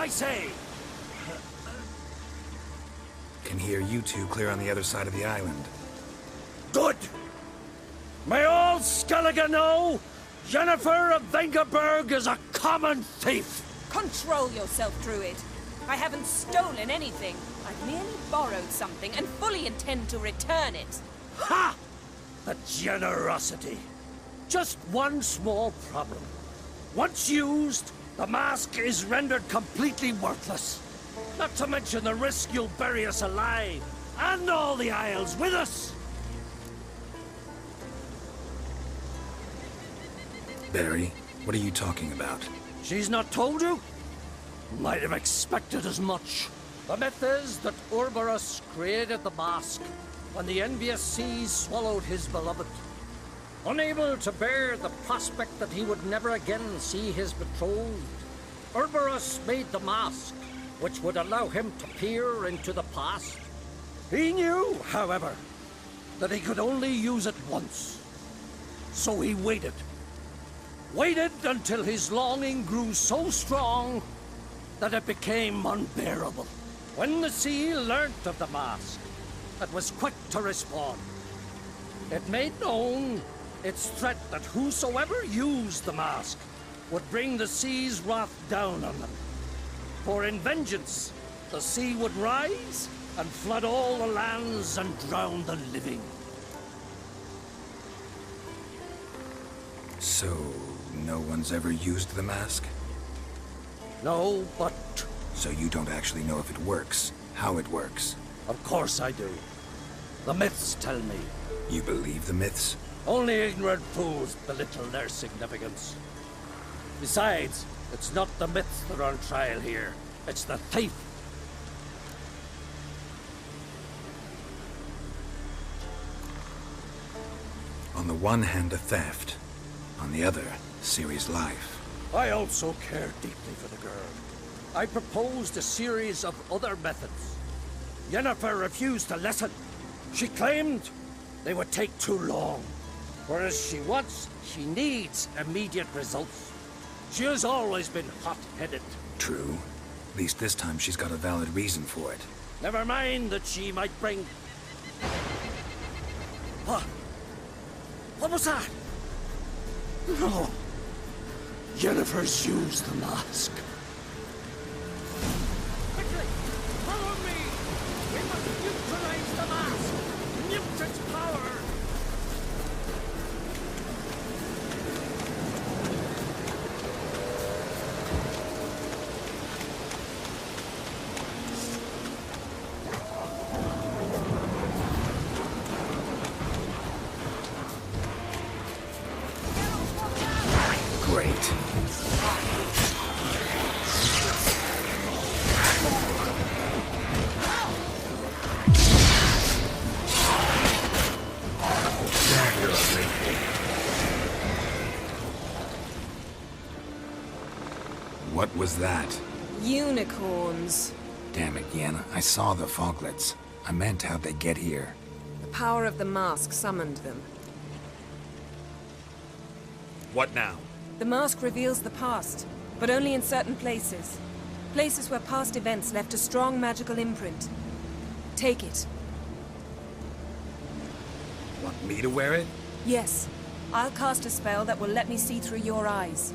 say! Can hear you two clear on the other side of the island. Good! May all Skellige know Jennifer of Vengerberg is a common thief! Control yourself, Druid. I haven't stolen anything. I've merely borrowed something and fully intend to return it. Ha! The generosity. Just one small problem. Once used, the mask is rendered completely worthless. Not to mention the risk you'll bury us alive, and all the Isles with us! Barry, what are you talking about? She's not told you? Might have expected as much. The myth is that Urborus created the mask when the envious seas swallowed his beloved. Unable to bear the prospect that he would never again see his betrothed, Urborus made the mask, which would allow him to peer into the past. He knew, however, that he could only use it once. So he waited. Waited until his longing grew so strong that it became unbearable. When the sea learnt of the mask, it was quick to respond. It made known its threat that whosoever used the mask would bring the sea's wrath down on them. For in vengeance, the sea would rise and flood all the lands and drown the living. So, no one's ever used the mask? No, but... So you don't actually know if it works, how it works? Of course I do. The myths tell me. You believe the myths? Only ignorant fools belittle their significance. Besides, it's not the myths that are on trial here. It's the thief. On the one hand, a theft. On the other, Ciri's life. I also care deeply for the girl. I proposed a series of other methods. Yennefer refused to listen. She claimed they would take too long. Whereas she needs immediate results. She has always been hot-headed. True. At least this time she's got a valid reason for it. Never mind that she might bring... What? What was that? No. Yennefer's used the mask. Quickly! Follow me! We must neutralize the mask! Mute its power! Great. What was that? Unicorns. Damn it, Yenna. I saw the foglets. I meant how'd they get here? The power of the mask summoned them. What now? The mask reveals the past, but only in certain places. Places where past events left a strong magical imprint. Take it. Want me to wear it? Yes. I'll cast a spell that will let me see through your eyes.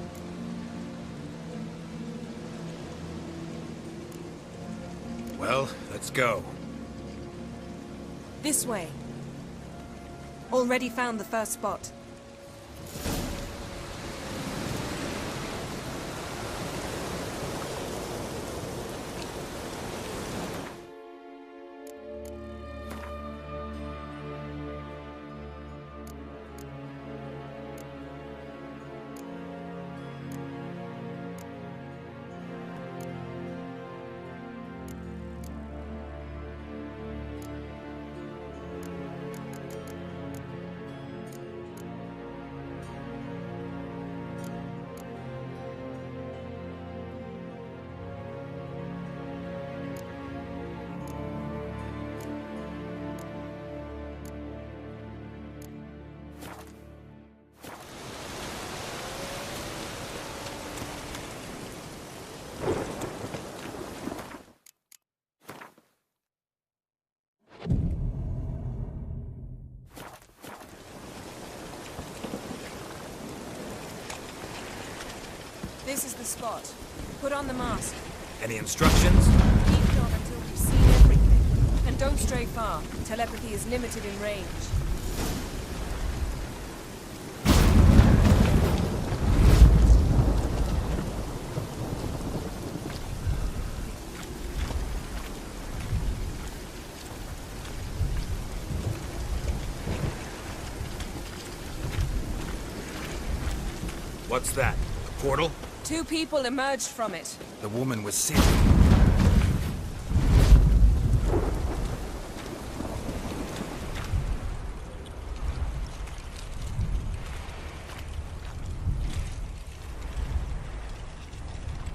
Well, let's go. This way. Already found the first spot. This is the spot. Put on the mask. Any instructions? Keep it on until we've seen everything. And don't stray far. Telepathy is limited in range. What's that? A portal? 2 people emerged from it. The woman was Ciri.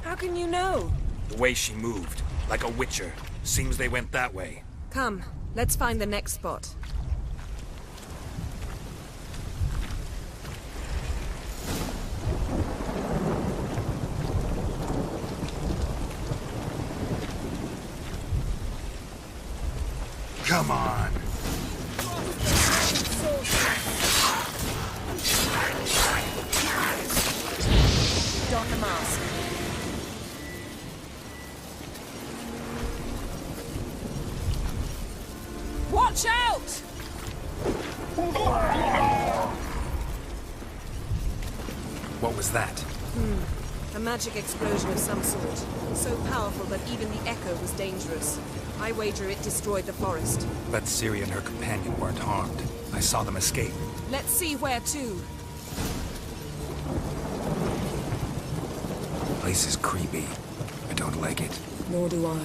How can you know? The way she moved. Like a witcher. Seems they went that way. Come, let's find the next spot. Come on! Don the mask. Watch out! What was that? A magic explosion of some sort. So powerful that even the echo was dangerous. I wager it destroyed the forest. But Ciri and her companion weren't harmed. I saw them escape. Let's see where to. Place is creepy. I don't like it. Nor do I.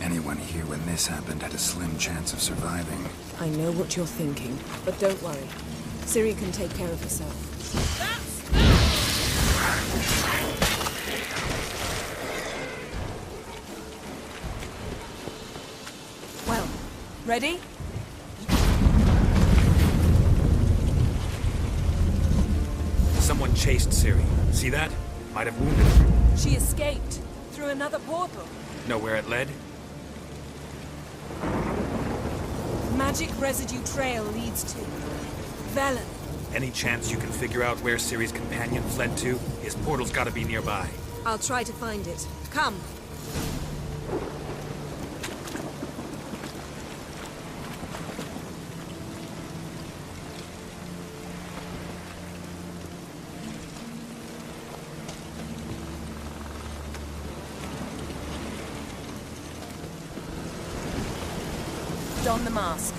Anyone here when this happened had a slim chance of surviving. I know what you're thinking, but don't worry. Ciri can take care of herself. Well, ready? Someone chased Ciri. See that? Might have wounded her. She escaped through another portal. Know where it led? Magic residue trail leads to Velen. Any chance you can figure out where Ciri's companion fled to? His portal's gotta be nearby. I'll try to find it. Come. Don the mask.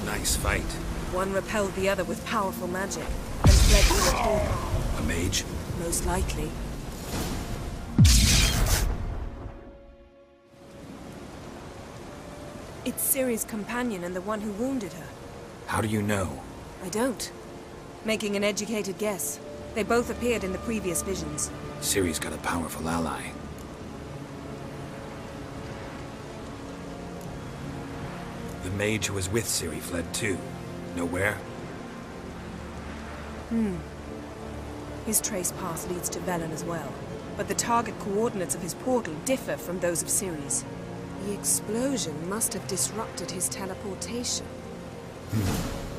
Nice fight. One repelled the other with powerful magic, and fled through a portal. A mage? Most likely. It's Ciri's companion and the one who wounded her. How do you know? I don't. Making an educated guess. They both appeared in the previous visions. Ciri's got a powerful ally. The mage who was with Ciri fled too. Know where? His trace path leads to Velen as well. But the target coordinates of his portal differ from those of Ciri's. The explosion must have disrupted his teleportation.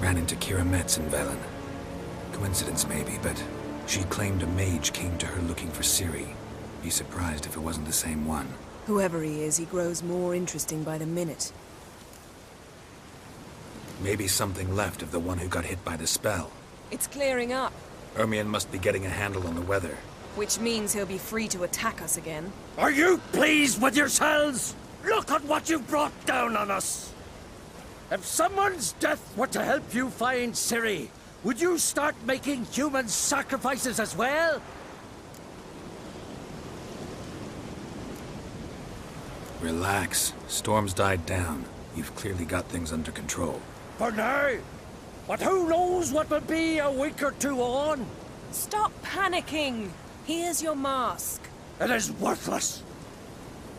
Ran into Kira Metz in Velen. Coincidence maybe, but she claimed a mage came to her looking for Ciri. Be surprised if it wasn't the same one. Whoever he is, he grows more interesting by the minute. Maybe something left of the one who got hit by the spell. It's clearing up, Ermion must be getting a handle on the weather. which means he'll be free to attack us again. Are you pleased with yourselves? Look at what you've brought down on us! If someone's death were to help you find Ciri, would you start making human sacrifices as well? Relax. Storm's died down. You've clearly got things under control. For now. But who knows what will be a week or two on? Stop panicking! Here's your mask. It is worthless.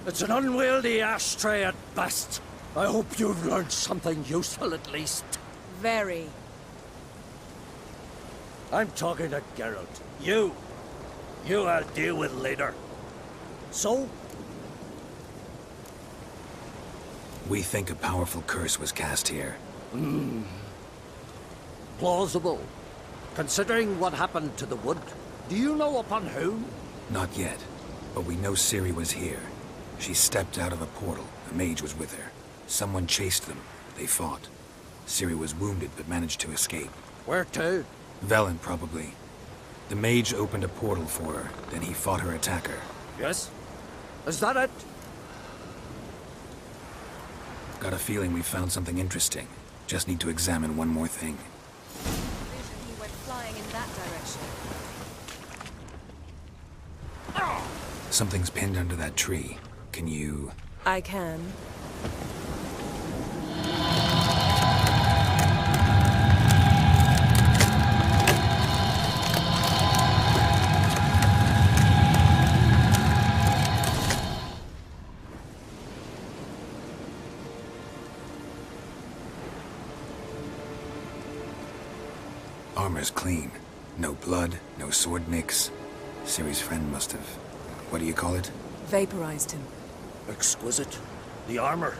It's an unwieldy ashtray at best. I hope you've learned something useful at least. Very. I'm talking to Geralt. You I'll deal with later. So, We think a powerful curse was cast here. plausible. Considering what happened to the wood, do you know upon whom? Not yet, but we know Ciri was here. She stepped out of a portal. A mage was with her. Someone chased them. They fought. Ciri was wounded but managed to escape. Where to? Velen, probably. The mage opened a portal for her, then he fought her attacker. Yes? Is that it? Got a feeling we found something interesting. Just need to examine one more thing. He went flying in that direction. Something's pinned under that tree. Can you... I can. Armor's clean. No blood, no sword nicks. Ciri's friend must have... What do you call it? Vaporized him. Exquisite. The armor.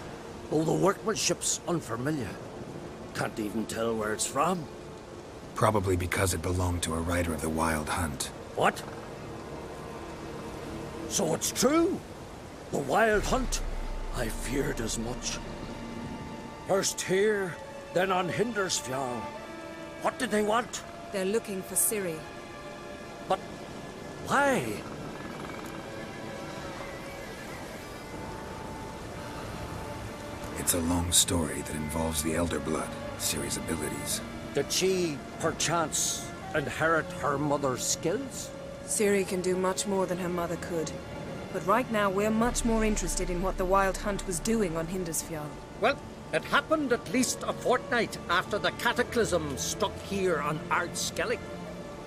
Oh, the workmanship's unfamiliar. Can't even tell where it's from. Probably because it belonged to a rider of the Wild Hunt. What? So it's true? The Wild Hunt? I feared as much. First here, then on Hindersfjall. What did they want? They're looking for Ciri. But why? It's a long story that involves the Elder Blood, Ciri's abilities. Did she, perchance, inherit her mother's skills? Ciri can do much more than her mother could. But right now, we're much more interested in what the Wild Hunt was doing on Hindersfjall. Well, it happened at least a fortnight after the cataclysm struck here on Ardskellig.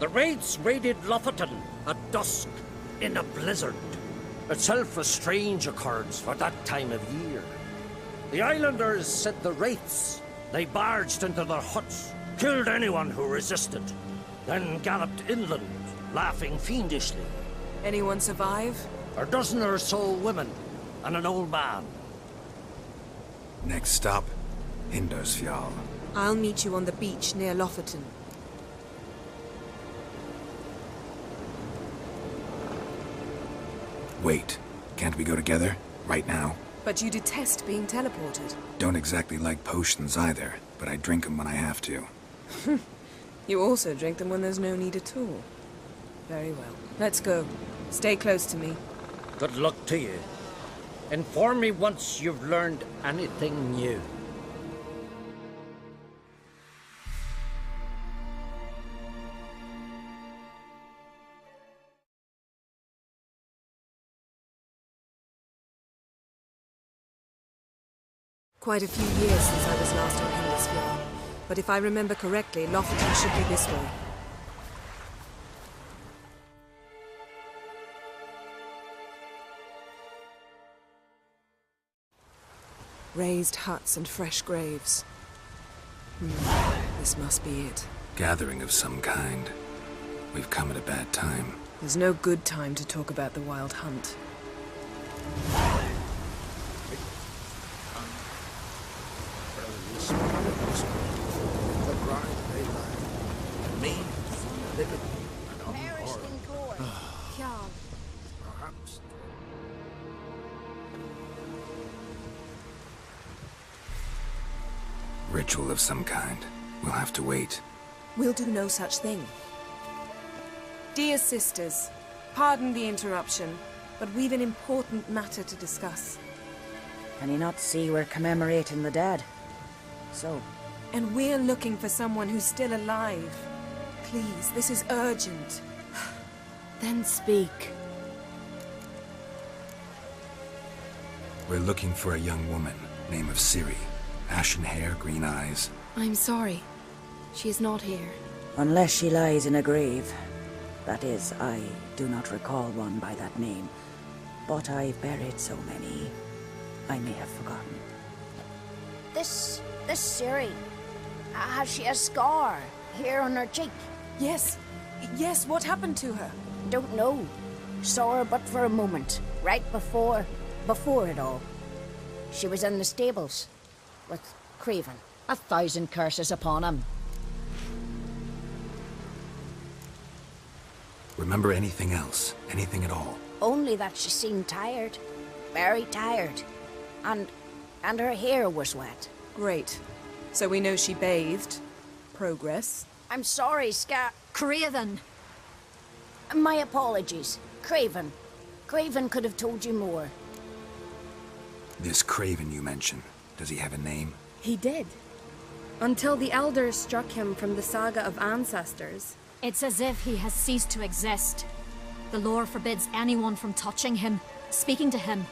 The raids raided Lofoten at dusk in a blizzard. Itself a strange occurrence for that time of year. The islanders said the wraiths. They barged into their huts, killed anyone who resisted, then galloped inland, laughing fiendishly. Anyone survive? A dozen or so women, and an old man. Next stop, Hindersfjall. I'll meet you on the beach near Lofoten. Wait, can't we go together? Right now? But you detest being teleported. Don't exactly like potions either, but I drink them when I have to. You also drink them when there's no need at all. Very well. Let's go. Stay close to me. Good luck to you. Inform me once you've learned anything new. Quite a few years since I was last on Hindersfjall. But if I remember correctly, Lofoten should be this way. Raised huts and fresh graves. This must be it. Gathering of some kind. We've come at a bad time. There's no good time to talk about the Wild Hunt. Ritual of some kind. We'll have to wait. We'll do no such thing. Dear sisters, pardon the interruption, but we've an important matter to discuss. Can you not see we're commemorating the dead? So? And we're looking for someone who's still alive. Please, this is urgent. Then speak. We're looking for a young woman, name of Ciri. Ashen hair, green eyes. I'm sorry. She is not here. Unless she lies in a grave. That is, I do not recall one by that name. But I've buried so many, I may have forgotten. This Ciri, has she a scar here on her cheek? Yes, what happened to her? Don't know. Saw her but for a moment, right before it all. She was in the stables with Craven. 1,000 curses upon him. Remember anything else? Anything at all? Only that she seemed tired. Very tired. And her hair was wet. Great. So we know she bathed. Progress. I'm sorry, Craven! My apologies. Craven. Craven could have told you more. This Craven you mentioned, does he have a name? He did. Until the Elders struck him from the Saga of Ancestors. It's as if he has ceased to exist. The lore forbids anyone from touching him, speaking to him,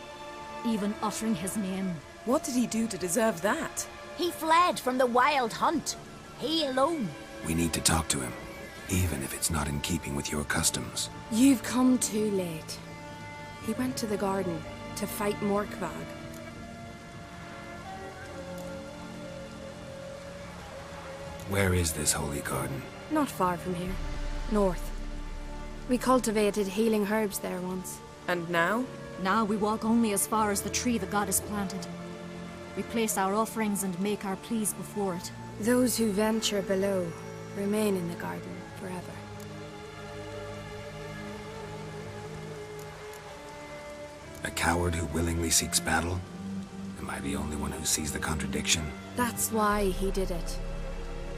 even uttering his name. What did he do to deserve that? He fled from the Wild Hunt. He alone. We need to talk to him, even if it's not in keeping with your customs. You've come too late. He went to the garden to fight Morkvag. Where is this holy garden? Not far from here. North. We cultivated healing herbs there once. And now? Now we walk only as far as the tree the goddess planted. We place our offerings and make our pleas before it. Those who venture below remain in the garden forever. A coward who willingly seeks battle? Am I the only one who sees the contradiction? That's why he did it.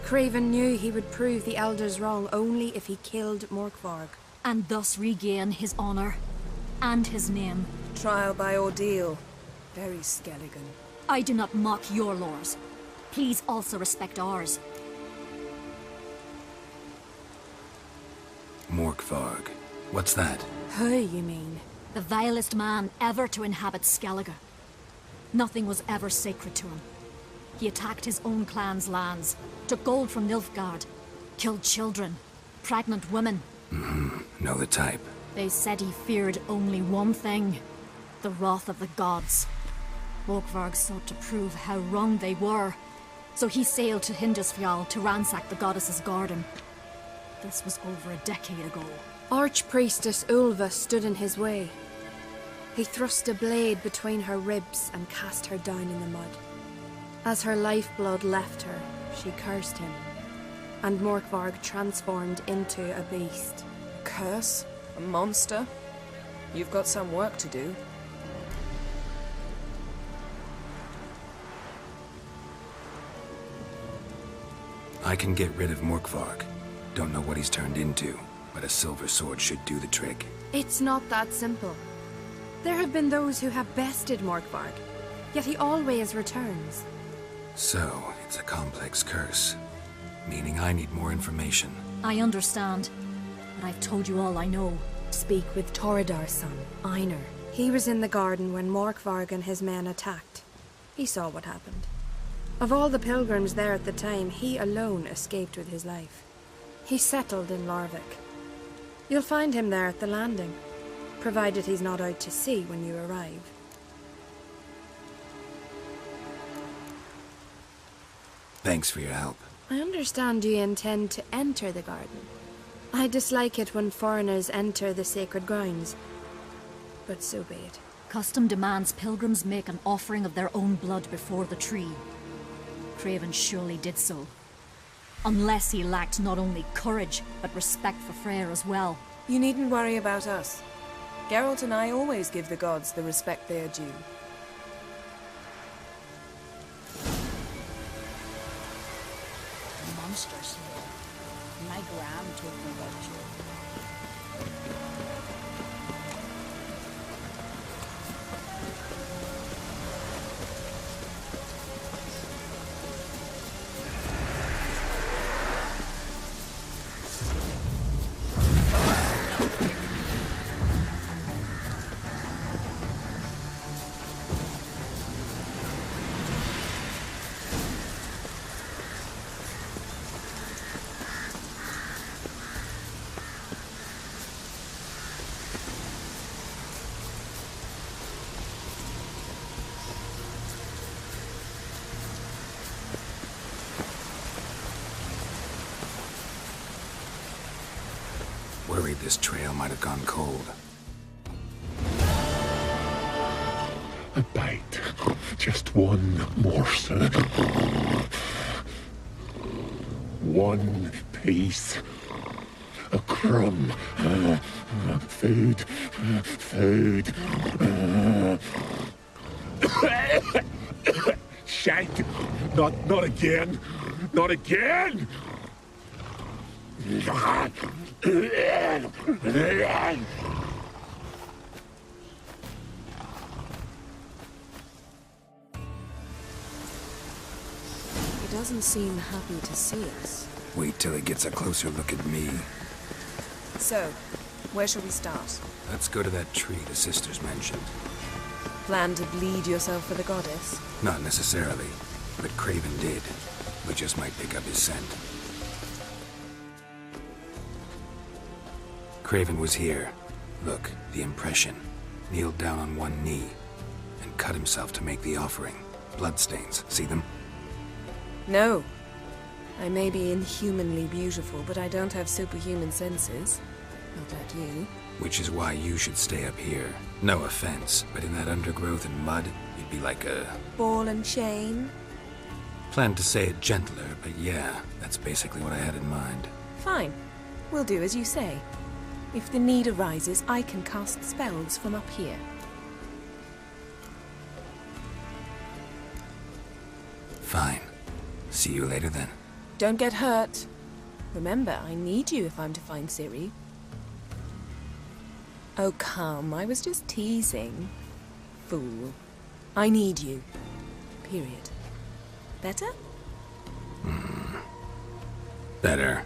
Craven knew he would prove the Elders wrong only if he killed Morkvarg. And thus regain his honor and his name. Trial by ordeal. Very Skelligan. I do not mock your laws. Please also respect ours. Morkvarg. What's that? Who, you mean? The vilest man ever to inhabit Skellige. Nothing was ever sacred to him. He attacked his own clan's lands, took gold from Nilfgaard, killed children, pregnant women. Know the type. They said he feared only one thing, the wrath of the gods. Morkvarg sought to prove how wrong they were, so he sailed to Hindisfjall to ransack the goddess's garden. This was over a decade ago. Archpriestess Ulva stood in his way. He thrust a blade between her ribs and cast her down in the mud. As her lifeblood left her, she cursed him, and Morkvarg transformed into a beast. A curse? A monster? You've got some work to do. I can get rid of Morkvarg. Don't know what he's turned into, but a silver sword should do the trick. It's not that simple. There have been those who have bested Morkvarg, yet he always returns. So, it's a complex curse. Meaning I need more information. I understand, but I've told you all I know. Speak with Toredar's son, Einar. He was in the garden when Morkvarg and his men attacked. He saw what happened. Of all the pilgrims there at the time, he alone escaped with his life. He settled in Larvik. You'll find him there at the landing, provided he's not out to sea when you arrive. Thanks for your help. I understand you intend to enter the garden. I dislike it when foreigners enter the sacred grounds, but so be it. Custom demands pilgrims make an offering of their own blood before the tree. Craven surely did so. Unless he lacked not only courage, but respect for Freyr as well. You needn't worry about us. Geralt and I always give the gods the respect they are due. Monster Slayer. My Gram told me about you. Worried this trail might have gone cold. A bite. Just one morsel. One piece. A crumb. Food. Food. Shank! Not again! Not again! He doesn't seem happy to see us. Wait till he gets a closer look at me. So, where shall we start? Let's go to that tree the sisters mentioned. Plan to bleed yourself for the goddess? Not necessarily, but Craven did. We just might pick up his scent. Craven was here. Look, the impression. Kneeled down on one knee and cut himself to make the offering. Bloodstains. See them? No. I may be inhumanly beautiful, but I don't have superhuman senses. Not like you. Which is why you should stay up here. No offense, but in that undergrowth and mud, you'd be like a... ball and chain? Planned to say it gentler, but yeah, that's basically what I had in mind. Fine. We'll do as you say. If the need arises, I can cast spells from up here. Fine. See you later then. Don't get hurt. Remember, I need you if I'm to find Ciri. Oh, come. I was just teasing. Fool. I need you. Period. Better? Better.